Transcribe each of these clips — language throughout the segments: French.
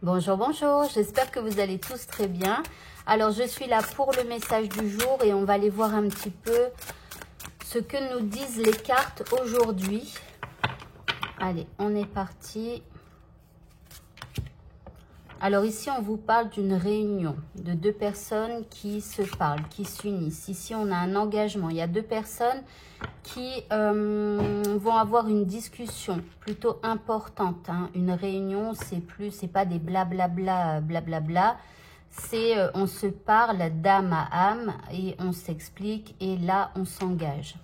Bonjour, bonjour, j'espère que vous allez tous très bien. Alors, je suis là pour le message du jour et on va aller voir un petit peu ce que nous disent les cartes aujourd'hui. Allez, on est parti. Alors ici, on vous parle d'une réunion de deux personnes qui se parlent, qui s'unissent. Ici, on a un engagement. Il y a deux personnes qui vont avoir une discussion plutôt importante. Hein. Une réunion, c'est pas des blablabla, blablabla. C'est on se parle d'âme à âme et on s'explique et là, on s'engage.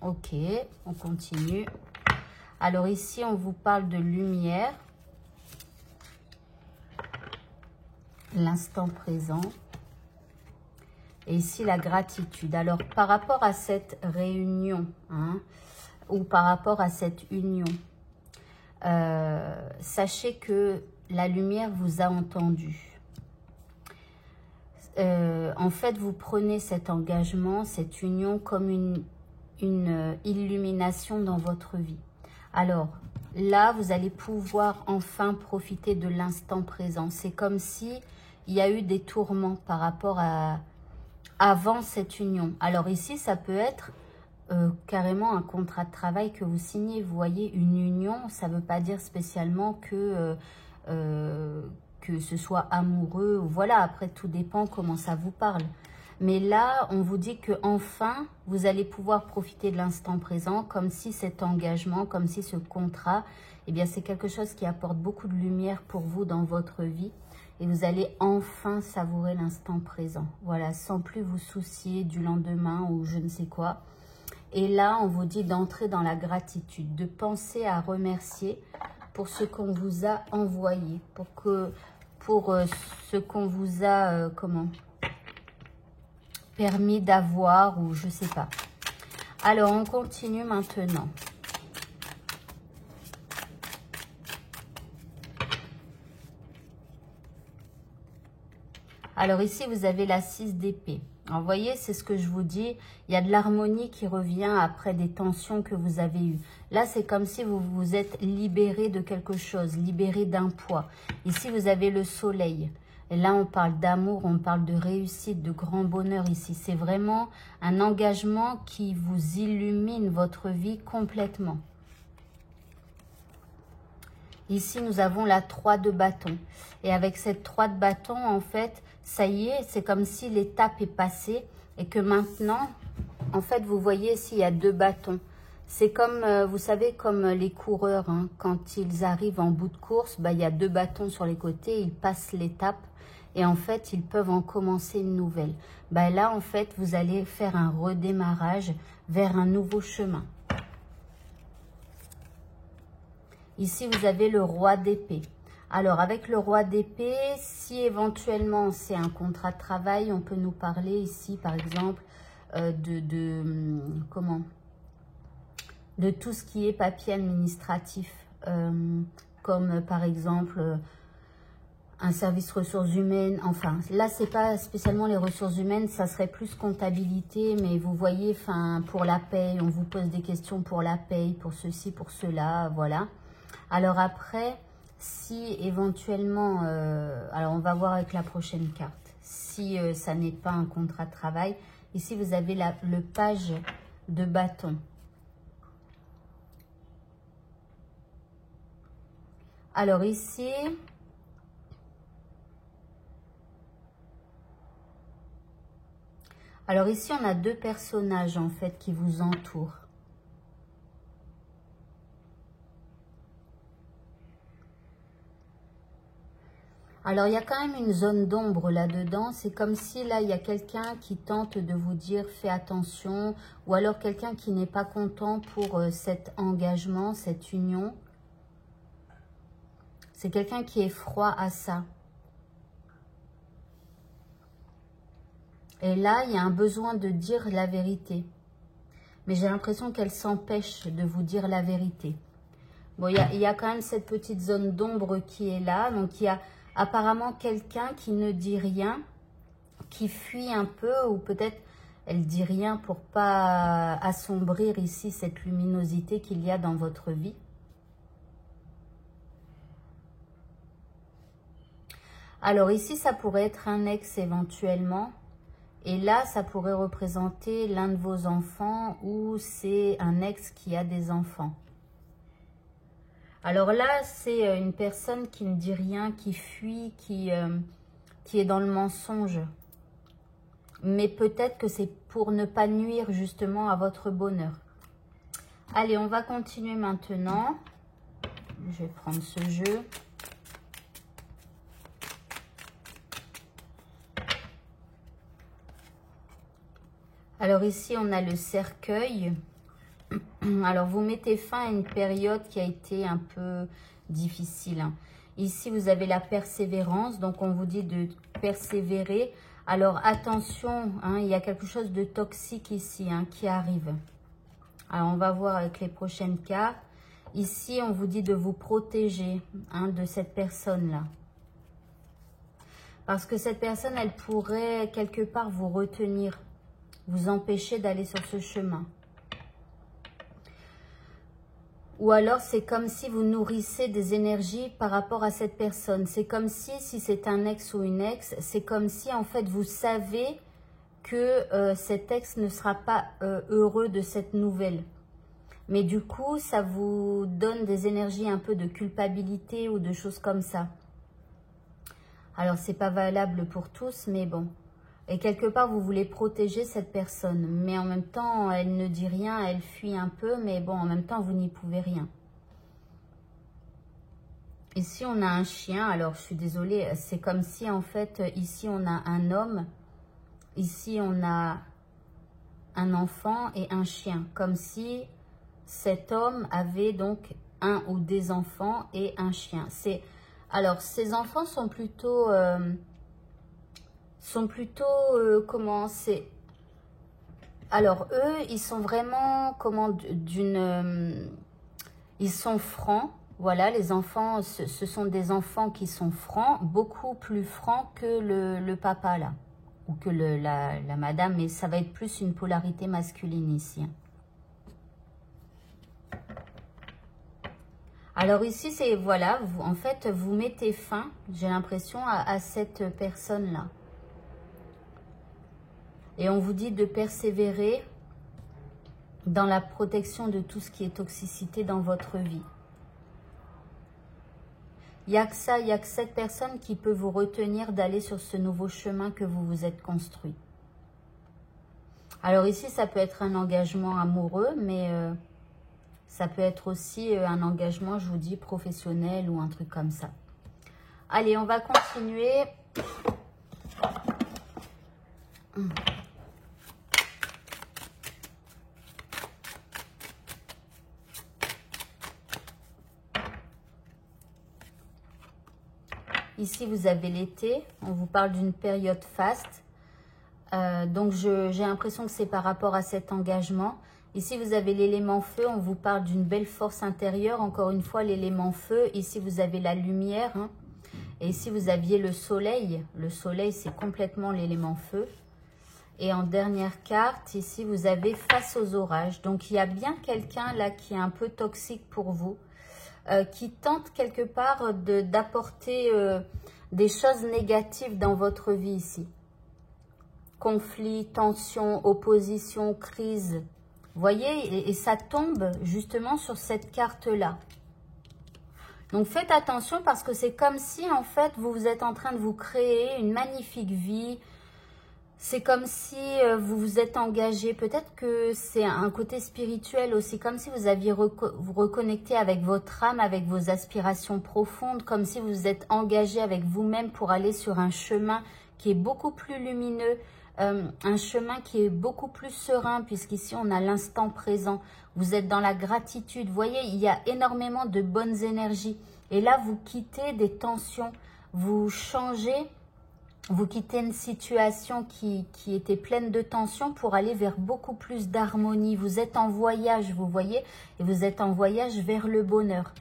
Ok, on continue. Alors ici, on vous parle de lumière. L'instant présent. Et ici, la gratitude. Alors, par rapport à cette réunion, hein, ou par rapport à cette union, sachez que la lumière vous a entendu. En fait, vous prenez cet engagement, cette union comme une illumination dans votre vie. Alors, là, vous allez pouvoir enfin profiter de l'instant présent. C'est comme si il y a eu des tourments par rapport à avant cette union. Alors ici, ça peut être carrément un contrat de travail que vous signez. Vous voyez, une union, ça ne veut pas dire spécialement que ce soit amoureux. Voilà, après, tout dépend comment ça vous parle. Mais là, on vous dit que enfin, vous allez pouvoir profiter de l'instant présent, comme si cet engagement, comme si ce contrat, eh bien, c'est quelque chose qui apporte beaucoup de lumière pour vous dans votre vie. Et vous allez enfin savourer l'instant présent. Voilà, sans plus vous soucier du lendemain ou je ne sais quoi. Et là, on vous dit d'entrer dans la gratitude, de penser à remercier pour ce qu'on vous a envoyé, pour ce qu'on vous a, permis d'avoir ou je sais pas. Alors, on continue maintenant. Alors ici, vous avez la 6 d'épée. Alors, vous voyez, c'est ce que je vous dis. Il y a de l'harmonie qui revient après des tensions que vous avez eues. Là, c'est comme si vous vous êtes libéré de quelque chose, libéré d'un poids. Ici, vous avez le soleil. Et là, on parle d'amour, on parle de réussite, de grand bonheur ici. C'est vraiment un engagement qui vous illumine votre vie complètement. Ici, nous avons la 3 de bâton. Et avec cette 3 de bâton, en fait, ça y est, c'est comme si l'étape est passée et que maintenant, en fait, vous voyez ici, il y a 2 bâtons. C'est comme, vous savez, comme les coureurs, hein, quand ils arrivent en bout de course, bah, il y a 2 bâtons sur les côtés, ils passent l'étape et en fait, ils peuvent en commencer une nouvelle. Bah, là, en fait, vous allez faire un redémarrage vers un nouveau chemin. Ici, vous avez le roi d'épée. Alors, avec le roi d'épée, si éventuellement c'est un contrat de travail, on peut nous parler ici, par exemple, de tout ce qui est papier administratif, comme par exemple un service ressources humaines. Enfin, là, c'est pas spécialement les ressources humaines, ça serait plus comptabilité, mais vous voyez, enfin, pour la paye, on vous pose des questions pour la paye, pour ceci, pour cela, voilà. Alors après, si éventuellement, alors on va voir avec la prochaine carte, si ça n'est pas un contrat de travail, ici vous avez le page de bâton. Alors ici, on a 2 personnages en fait qui vous entourent. Alors, il y a quand même une zone d'ombre là-dedans. C'est comme si là, il y a quelqu'un qui tente de vous dire « fais attention » ou alors quelqu'un qui n'est pas content pour cet engagement, cette union. C'est quelqu'un qui est froid à ça. Et là, il y a un besoin de dire la vérité. Mais j'ai l'impression qu'elle s'empêche de vous dire la vérité. Bon, il y a quand même cette petite zone d'ombre qui est là. Donc, il y a apparemment quelqu'un qui ne dit rien, qui fuit un peu, ou peut-être elle dit rien pour pas assombrir ici cette luminosité qu'il y a dans votre vie. Alors ici, ça pourrait être un ex éventuellement. Et là, ça pourrait représenter l'un de vos enfants ou c'est un ex qui a des enfants. Alors là, c'est une personne qui ne dit rien, qui fuit, qui est dans le mensonge. Mais peut-être que c'est pour ne pas nuire justement à votre bonheur. Allez, on va continuer maintenant. Je vais prendre ce jeu. Alors ici, on a le cercueil. Alors, vous mettez fin à une période qui a été un peu difficile. Ici, vous avez la persévérance. Donc, on vous dit de persévérer. Alors, attention, il y a quelque chose de toxique ici qui arrive. Alors, on va voir avec les prochaines cartes. Ici, on vous dit de vous protéger de cette personne-là. Parce que cette personne, elle pourrait quelque part vous retenir, vous empêcher d'aller sur ce chemin. Ou alors, c'est comme si vous nourrissez des énergies par rapport à cette personne. C'est comme si c'est un ex ou une ex, c'est comme si, en fait, vous savez que cet ex ne sera pas heureux de cette nouvelle. Mais du coup, ça vous donne des énergies un peu de culpabilité ou de choses comme ça. Alors, c'est pas valable pour tous, mais bon. Et quelque part, vous voulez protéger cette personne. Mais en même temps, elle ne dit rien, elle fuit un peu. Mais bon, en même temps, vous n'y pouvez rien. Ici, on a un chien. Alors, je suis désolée. C'est comme si, en fait, ici, on a un homme. Ici, on a un enfant et un chien. Comme si cet homme avait donc un ou des enfants et un chien. Alors, ces enfants sont plutôt... comment c'est... Alors, eux, ils sont vraiment, ils sont francs. Voilà, les enfants, ce sont des enfants qui sont francs, beaucoup plus francs que le papa, là. Ou que la madame, mais ça va être plus une polarité masculine ici. Alors ici, c'est, voilà, en fait, vous mettez fin, j'ai l'impression, à cette personne-là. Et on vous dit de persévérer dans la protection de tout ce qui est toxicité dans votre vie. Il n'y a que ça, il n'y a que cette personne qui peut vous retenir d'aller sur ce nouveau chemin que vous vous êtes construit. Alors ici, ça peut être un engagement amoureux, mais ça peut être aussi un engagement, je vous dis, professionnel ou un truc comme ça. Allez, on va continuer. Ici, vous avez l'été. On vous parle d'une période faste. Donc, j'ai l'impression que c'est par rapport à cet engagement. Ici, vous avez l'élément feu. On vous parle d'une belle force intérieure. Encore une fois, l'élément feu. Ici, vous avez la lumière. Et ici, vous aviez le soleil. Le soleil, c'est complètement l'élément feu. Et en dernière carte, ici, vous avez face aux orages. Donc, il y a bien quelqu'un là qui est un peu toxique pour vous. Qui tente quelque part d'apporter des choses négatives dans votre vie ici. Conflit, tension, opposition, crise. Vous voyez, et ça tombe justement sur cette carte-là. Donc faites attention parce que c'est comme si en fait vous êtes en train de vous créer une magnifique vie. C'est comme si vous vous êtes engagé, peut-être que c'est un côté spirituel aussi, comme si vous aviez vous reconnecté avec votre âme, avec vos aspirations profondes, comme si vous vous êtes engagé avec vous-même pour aller sur un chemin qui est beaucoup plus lumineux, un chemin qui est beaucoup plus serein, puisqu'ici on a l'instant présent. Vous êtes dans la gratitude, vous voyez, il y a énormément de bonnes énergies. Et là, vous quittez des tensions, vous changez... Vous quittez une situation qui était pleine de tension pour aller vers beaucoup plus d'harmonie. Vous êtes en voyage, vous voyez, et vous êtes en voyage vers le bonheur.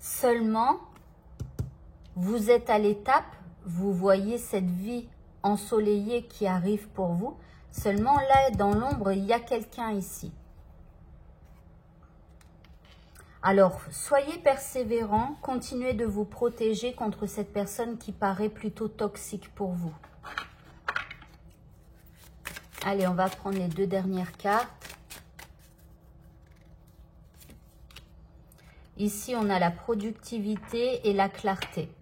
Seulement, vous êtes à l'étape, vous voyez cette vie ensoleillée qui arrive pour vous. Seulement, là, dans l'ombre, il y a quelqu'un ici. Alors, soyez persévérants, continuez de vous protéger contre cette personne qui paraît plutôt toxique pour vous. Allez, on va prendre les 2 dernières cartes. Ici, on a la productivité et la clarté.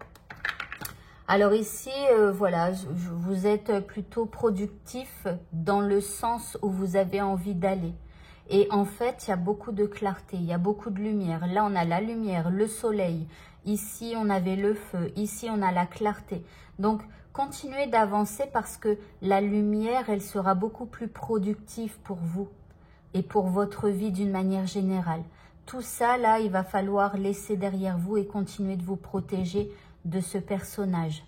Alors ici, voilà, vous êtes plutôt productif dans le sens où vous avez envie d'aller. Et en fait, il y a beaucoup de clarté, il y a beaucoup de lumière. Là, on a la lumière, le soleil. Ici, on avait le feu. Ici, on a la clarté. Donc, continuez d'avancer parce que la lumière, elle sera beaucoup plus productive pour vous et pour votre vie d'une manière générale. Tout ça, là, il va falloir laisser derrière vous et continuer de vous protéger de ce personnage.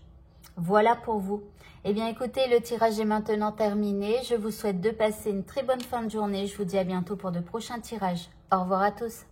Voilà pour vous. Eh bien, écoutez, le tirage est maintenant terminé. Je vous souhaite de passer une très bonne fin de journée. Je vous dis à bientôt pour de prochains tirages. Au revoir à tous.